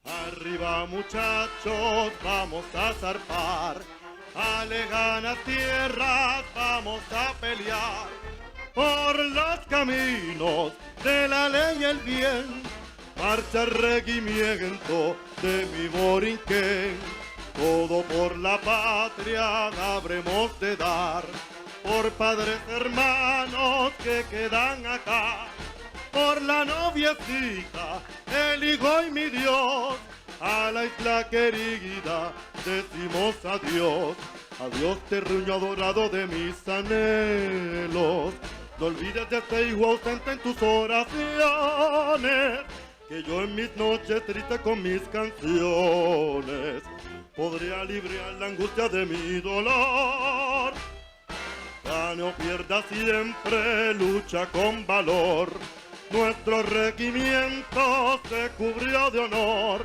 Arriba muchachos, vamos a zarpar, a lejanas tierras vamos a pelear, por los caminos de la ley y el bien, marcha el regimiento de mi Borinquen, todo por la patria habremos de dar, por padres hermanos que quedan acá, por la noviecita, el hijo y mi Dios, a la isla querida decimos adiós, adiós terruño adorado de mis anhelos, no olvides de este hijo ausente en tus oraciones, que yo en mis noches tristes con mis canciones podría aliviar la angustia de mi dolor. Gane o pierda siempre, lucha con valor. Nuestro regimiento se cubrió de honor.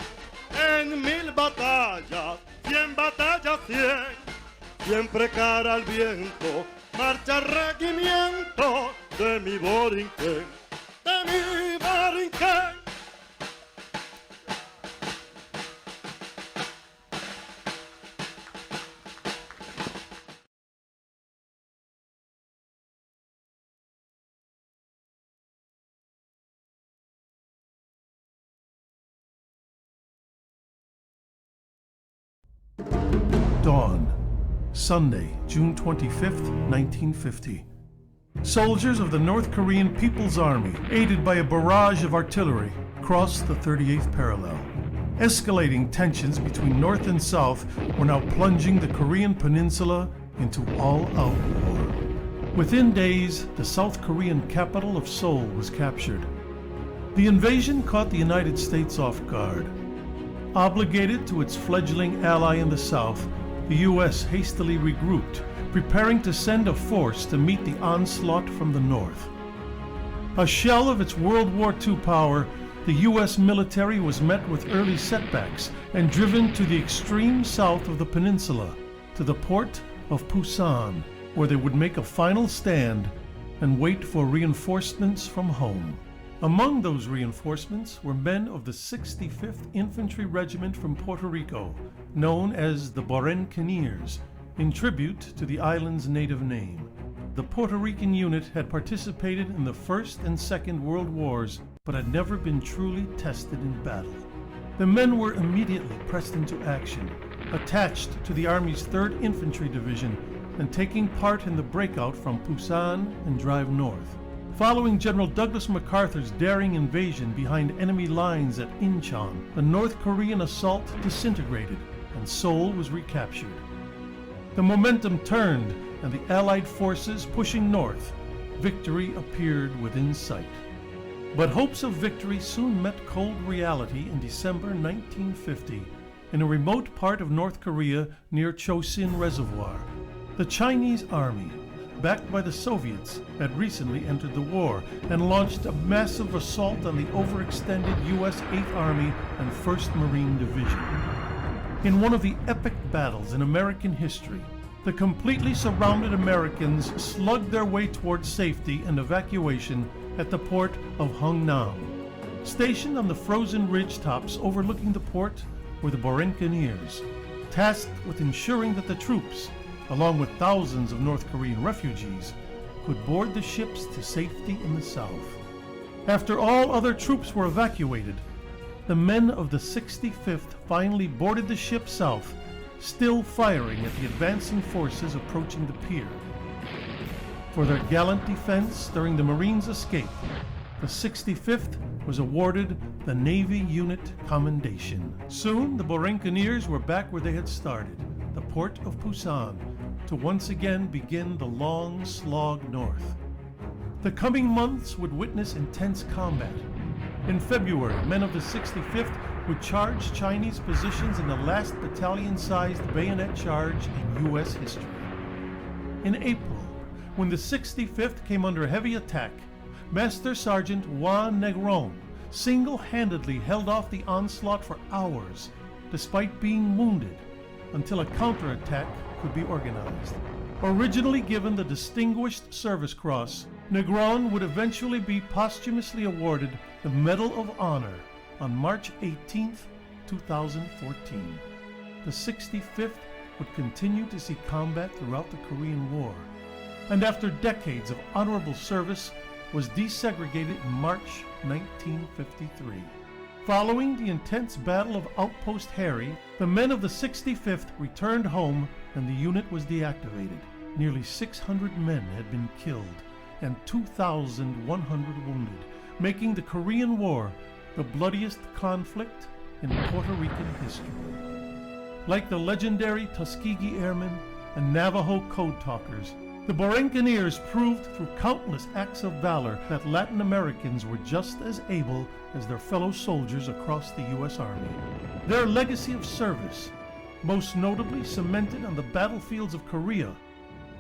En 1000 batallas, 100 batallas, 100. Siempre cara al viento, marcha regimiento de mi Borinquen, de mi Borinquen. Dawn, Sunday, June 25th, 1950. Soldiers of the North Korean People's Army, aided by a barrage of artillery, crossed the 38th parallel. Escalating tensions between North and South were now plunging the Korean peninsula into all-out war. Within days, the South Korean capital of Seoul was captured. The invasion caught the United States off guard. Obligated to its fledgling ally in the South, the U.S. hastily regrouped, preparing to send a force to meet the onslaught from the North. A shell of its World War II power, the U.S. military was met with early setbacks and driven to the extreme south of the peninsula, to the port of Pusan, where they would make a final stand and wait for reinforcements from home. Among those reinforcements were men of the 65th Infantry Regiment from Puerto Rico, known as the Barranquilleers, in tribute to the island's native name. The Puerto Rican unit had participated in the First and Second World Wars, but had never been truly tested in battle. The men were immediately pressed into action, attached to the Army's 3rd Infantry Division, and taking part in the breakout from Pusan and drive north. Following General Douglas MacArthur's daring invasion behind enemy lines at Incheon, the North Korean assault disintegrated and Seoul was recaptured. The momentum turned and the Allied forces pushing north, victory appeared within sight. But hopes of victory soon met cold reality in December 1950 in a remote part of North Korea near Chosin Reservoir. The Chinese army, backed by the Soviets, had recently entered the war and launched a massive assault on the overextended U.S. 8th Army and 1st Marine Division. In one of the epic battles in American history, the completely surrounded Americans slugged their way towards safety and evacuation at the port of Hungnam. Stationed on the frozen ridgetops overlooking the port were the Barranquilleers, tasked with ensuring that the troops, along with thousands of North Korean refugees, could board the ships to safety in the south. After all other troops were evacuated, the men of the 65th finally boarded the ship south, still firing at the advancing forces approaching the pier. For their gallant defense during the Marines' escape, the 65th was awarded the Navy Unit Commendation. Soon, the Barranquilleers were back where they had started, the port of Pusan, to once again begin the long slog north. The coming months would witness intense combat. In February, men of the 65th would charge Chinese positions in the last battalion-sized bayonet charge in U.S. history. In April, when the 65th came under heavy attack, Master Sergeant Juan Negron single-handedly held off the onslaught for hours, despite being wounded, until a counterattack could be organized. Originally given the Distinguished Service Cross, Negron would eventually be posthumously awarded the Medal of Honor on March 18, 2014. The 65th would continue to see combat throughout the Korean War, and after decades of honorable service, was desegregated in March 1953. Following the intense Battle of Outpost Harry, the men of the 65th returned home and the unit was deactivated. Nearly 600 men had been killed and 2,100 wounded, making the Korean War the bloodiest conflict in Puerto Rican history. Like the legendary Tuskegee Airmen and Navajo Code Talkers, The Bcgm proved through countless acts of valor that Latin Americans were just as able as their fellow soldiers across the U.S. Army. Their legacy of service, most notably cemented on the battlefields of Korea,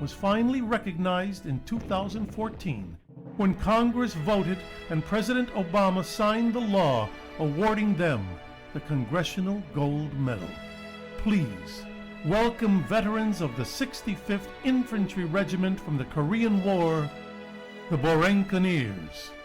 was finally recognized in 2014 when Congress voted and President Obama signed the law awarding them the Congressional Gold Medal. Please welcome veterans of the 65th Infantry Regiment from the Korean War, the Bcgm.